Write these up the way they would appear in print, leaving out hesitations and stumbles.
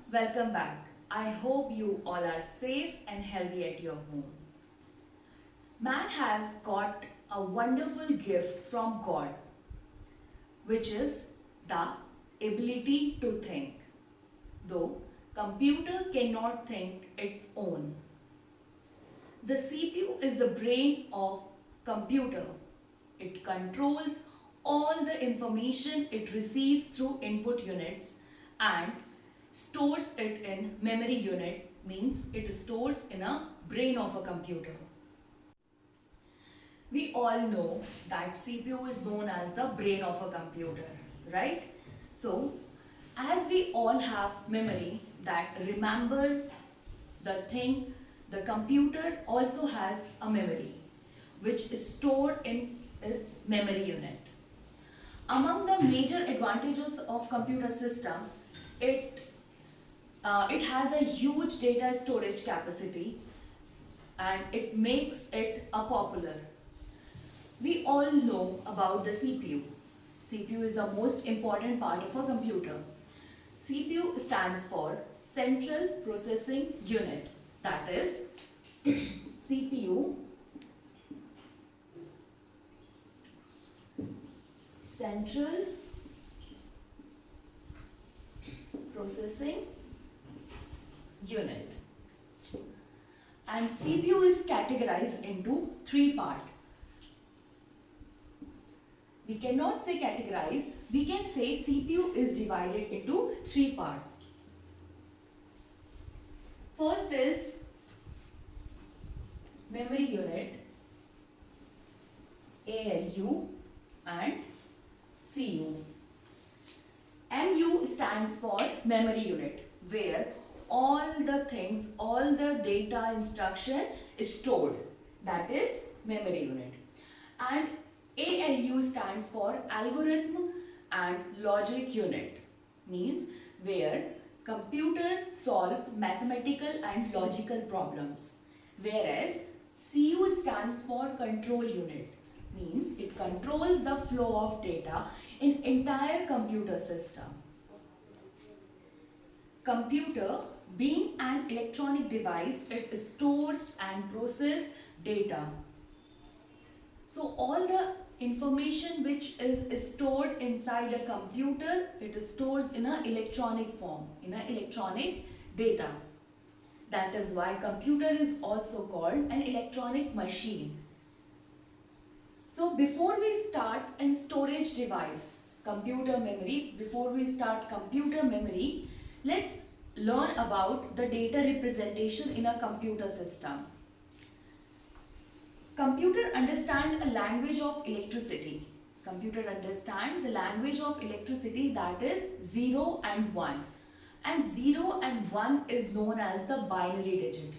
Welcome back. I hope you all are safe and healthy at your home. Man has got a wonderful gift from God, which is the ability to think. Though computer cannot think its own. The CPU is the brain of computer. It controls all the information it receives through input units and stores it in memory unit, means it stores in a brain of a computer. We all know that CPU is known as the brain of a computer, right? So as we all have memory that remembers the thing, the computer also has a memory which is stored in its memory unit. Among the major advantages of computer system, it it has a huge data storage capacity and it makes it a popular. We all know about the CPU. CPU is the most important part of a computer. CPU stands for Central Processing Unit. That is CPU, Central Processing Unit. And CPU is categorized into three parts. We cannot say categorize, we can say CPU is divided into three parts. First is memory unit, ALU and CU. MU stands for memory unit, where all the things, all the data instruction is stored. That is memory unit. And ALU stands for algorithm and logic unit, means where computer solve mathematical and logical problems. Whereas CU stands for control unit, means it controls the flow of data in entire computer system. Computer being an electronic device, it stores and processes data. So all the information which is stored inside a computer, it stores in an electronic form, in an electronic data. That is why computer is also called an electronic machine. So before we start in storage device, computer memory, before we start computer memory, let's learn about the data representation in a computer system. Computer understand a language of electricity. Computer understand the language of electricity, that is 0 and 1. And 0 and 1 is known as the binary digit.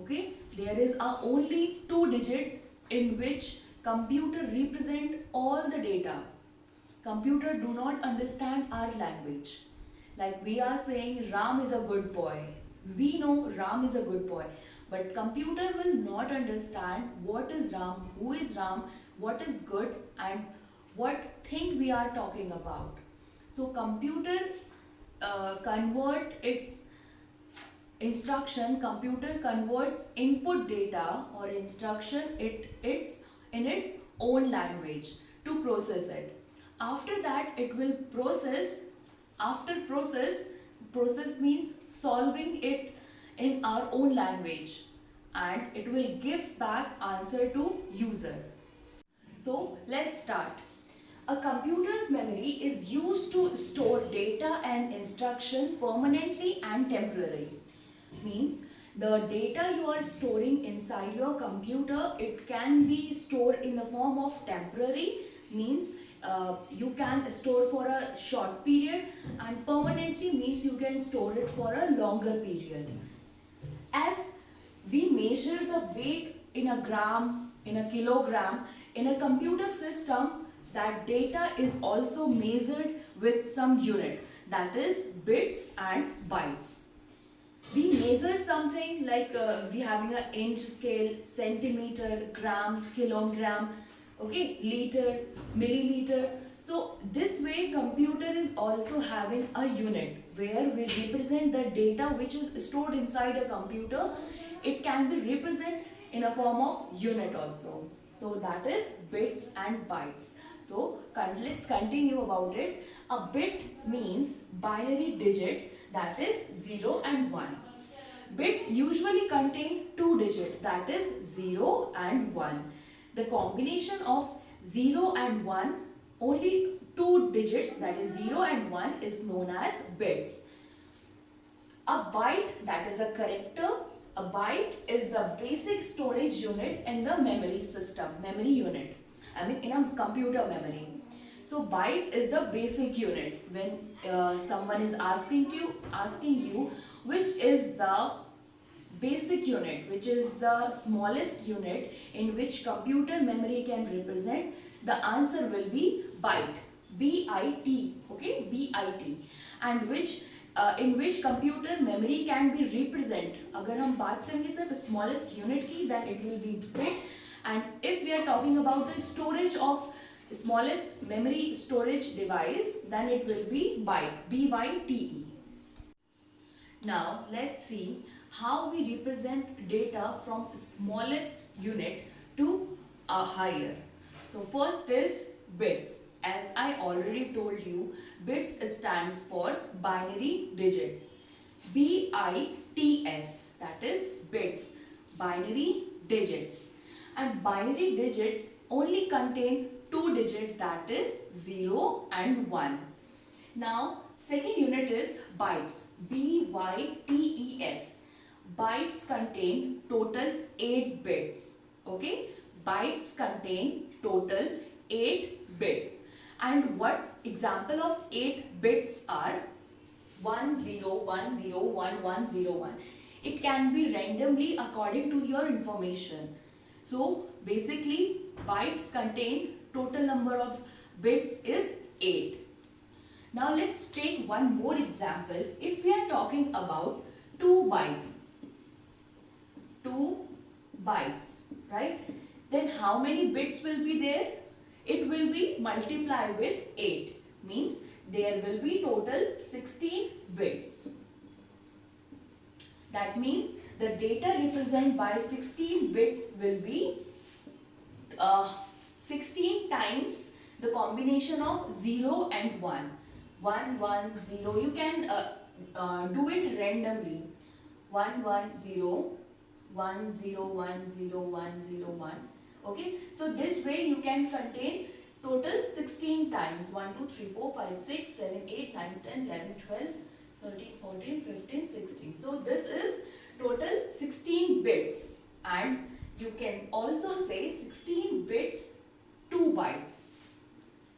Okay, there is a only two digit in which computer represent all the data. Computer do not understand our language. Like we are saying Ram is a good boy. We know Ram is a good boy. But computer will not understand what is Ram, who is Ram, what is good and what thing we are talking about. So computer convert its instruction, computer converts input data or instruction it's in its own language to process it. After that it will process, after process means solving it in our own language and it will give back answer to user. So let's start. A computer's memory is used to store data and instruction permanently and temporarily. Means the data you are storing inside your computer, it can be stored in the form of temporary, means you can store for a short period, and permanently means you can store it for a longer period. As we measure the weight in a gram, in a kilogram, in a computer system, that data is also measured with some unit, that is bits and bytes. We measure something like we having an inch scale, centimeter, gram, kilogram, okay, liter, milliliter. So this way computer is also having a unit where we represent the data which is stored inside a computer. It can be represented in a form of unit also. So that is bits and bytes. So let's continue about it. A bit means binary digit, that is 0 and 1. Bits usually contain two digits, that is 0 and 1. The combination of 0 and 1, only two digits, that is 0 and 1, is known as bits. A byte, that is a character. A byte is the basic storage unit in the memory system, memory unit. I mean in a computer memory. So byte is the basic unit. When someone is asking you which is the basic unit, which is the smallest unit in which computer memory can represent, the answer will be byte, B-I-T, okay, B-I-T, and which in which computer memory can be represent. अगर हम बात करेंगे सिर्फ smallest unit की, then it will be bit, and if we are talking about the storage of smallest memory storage device, then it will be byte, B-Y-T-E. Now let's see how we represent data from smallest unit to a higher. So first is bits. As I already told you, bits stands for binary digits. B-I-T-S, that is bits, binary digits. And binary digits only contain two digits, that is 0 and 1. Now second unit is bytes, B-Y-T-E-S. Bytes contain total 8 bits. Okay, bytes contain total 8 bits. And what example of 8 bits are? 10101101. It can be randomly according to your information. So basically bytes contain total number of bits is 8. Now let's take one more example. If we are talking about 2 bytes, right? Then how many bits will be there? It will be multiplied with 8. Means there will be total 16 bits. That means the data represented by 16 bits will be 16 times the combination of 0 and 1. 1, 1, 0. You can do it randomly. 1, 1, 0. 1 0 1 0 1 0 1. Okay, so this way you can contain total 16 times 1 2 3 4 5 6 7 8 9 10 11 12 13 14 15 16. So this is total 16 bits, and you can also say 16 bits 2 bytes.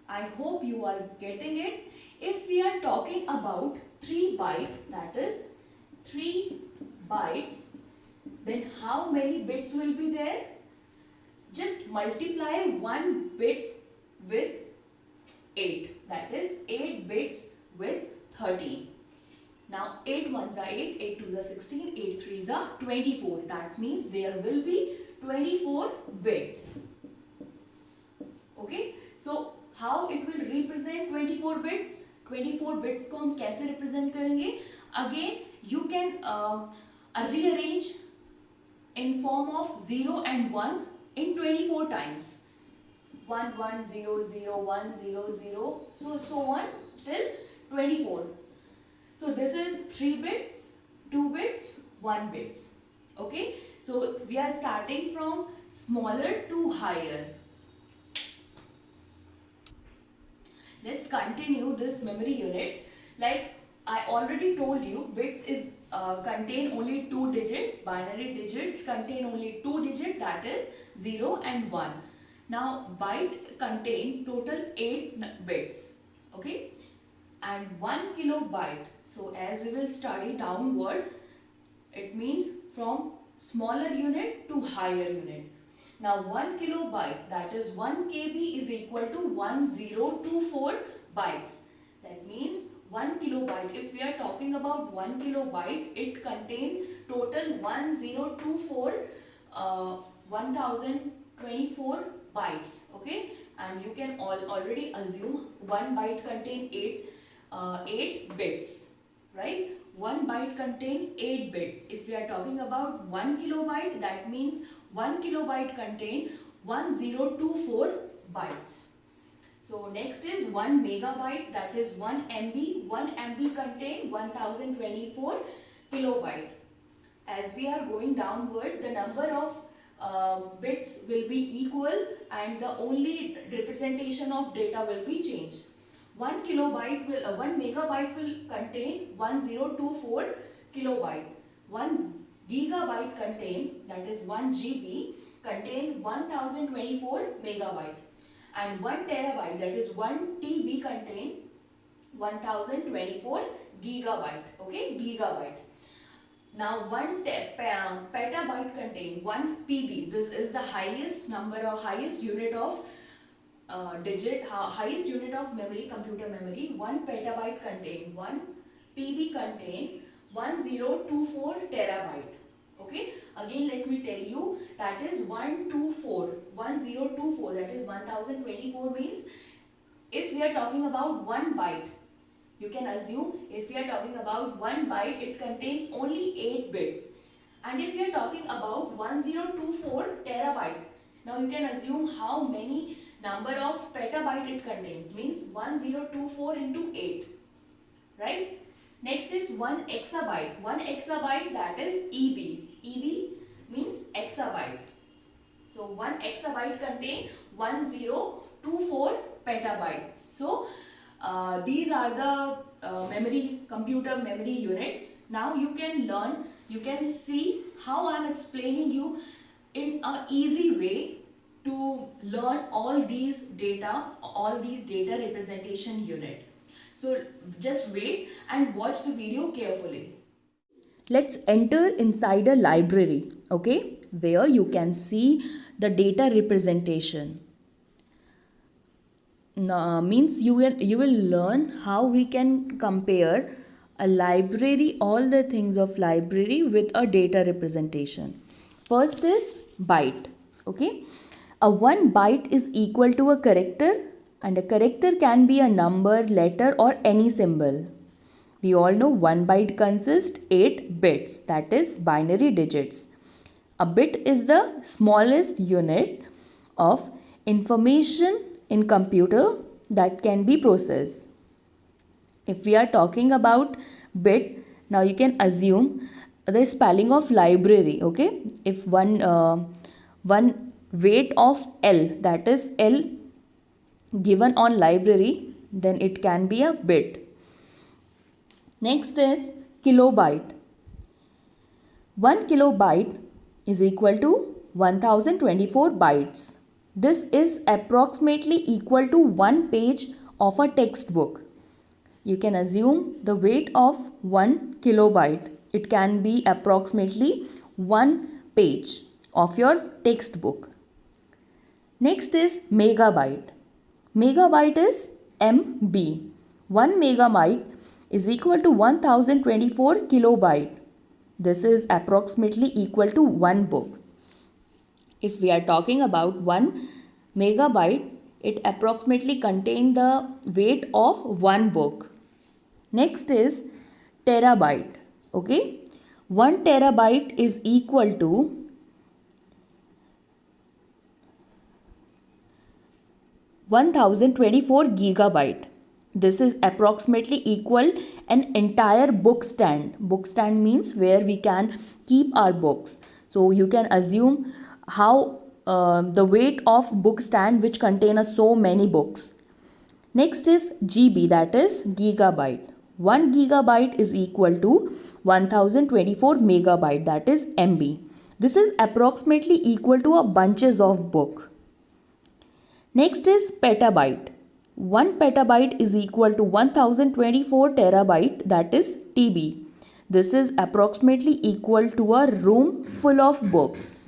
I hope you are getting it. If we are talking about 3 byte, that is 3 bytes, then how many bits will be there? Just multiply one bit with 8, that is 8 bits with 13. Now 8 ones are 8, 8 twos are 16, 8 threes are 24. That means there will be 24 bits. Okay, so how it will represent 24 bits? 24 bits को हम कैसे represent करेंगे? Again you can rearrange in form of 0 and 1 in 24 times. 1 1 0 0 1 0 0, so on till 24. So this is 3 bits, 2 bits, 1 bits. Okay, so we are starting from smaller to higher. Let's continue this memory unit. Like I already told you, bits is contain only 2 digits. Binary digits contain only 2 digits, that is 0 and 1. Now byte contain total 8 bits. Okay, and 1 kilobyte. So as we will study downward, it means from smaller unit to higher unit. Now 1 kilobyte, that is 1 KB, is equal to 1024 bytes. That means 1 kilobyte, if we are talking about 1 kilobyte, it contains total 1024 1024 bytes. Okay, and you can already assume one byte contain 8 bits, right? One byte contain 8 bits. If we are talking about 1 kilobyte, that means 1 kilobyte contain 1024 bytes. So next is 1 megabyte, that is 1 MB. 1 MB contain 1024 kilobyte. As we are going downward, the number of bits will be equal and the only representation of data will be changed. 1 kilobyte will 1 megabyte will contain 1024 kilobyte. 1 gigabyte contain, that is 1 GB, contain 1024 megabyte. And 1 terabyte, that is 1 TB, contain 1024 gigabyte. Okay, gigabyte. Now 1 petabyte contain 1 PB. This is the highest number or highest unit of highest unit of memory, computer memory. 1 petabyte contain 1 PB contain 1024 terabyte. Okay, again let me tell you, that is 1024, that is 1024 means if we are talking about 1 byte, you can assume if we are talking about 1 byte, it contains only 8 bits. And if we are talking about 1024 terabyte, now you can assume how many number of petabyte it contains, means 1024 into 8, right? Next is 1 exabyte. 1 exabyte, that is EB. EB means exabyte. So 1 exabyte contain 1024 petabyte. So these are the computer memory units. Now you can learn, you can see how I am explaining you in a easy way to learn all these data representation unit. So just wait and watch the video carefully. Let's enter inside a library, okay, where you can see the data representation. Means you will learn how we can compare a library, all the things of library, with a data representation. First is byte. Okay, a 1 byte is equal to a character, and a character can be a number, letter, or any symbol. We all know 1 byte consists 8 bits, that is binary digits. A bit is the smallest unit of information in computer that can be processed. If we are talking about bit, now you can assume the spelling of library. Okay, if one weight of L, that is L, given on library, then it can be a bit. Next is kilobyte. 1 kilobyte is equal to 1024 bytes. This is approximately equal to 1 page of a textbook. You can assume the weight of 1 kilobyte. It can be approximately 1 page of your textbook. Next is megabyte. Megabyte is MB. 1 megabyte is equal to 1024 kilobyte. This is approximately equal to 1 book. If we are talking about 1 megabyte, it approximately contains the weight of 1 book. Next is terabyte. Okay, 1 terabyte is equal to 1024 gigabyte. This is approximately equal an entire book stand. Book stand means where we can keep our books. So you can assume how the weight of book stand which contain so many books. Next is GB, that is gigabyte. 1 gigabyte is equal to 1024 megabyte, that is MB. This is approximately equal to a bunches of book. Next is petabyte. 1 petabyte is equal to 1024 terabyte, that is TB. This is approximately equal to a room full of books.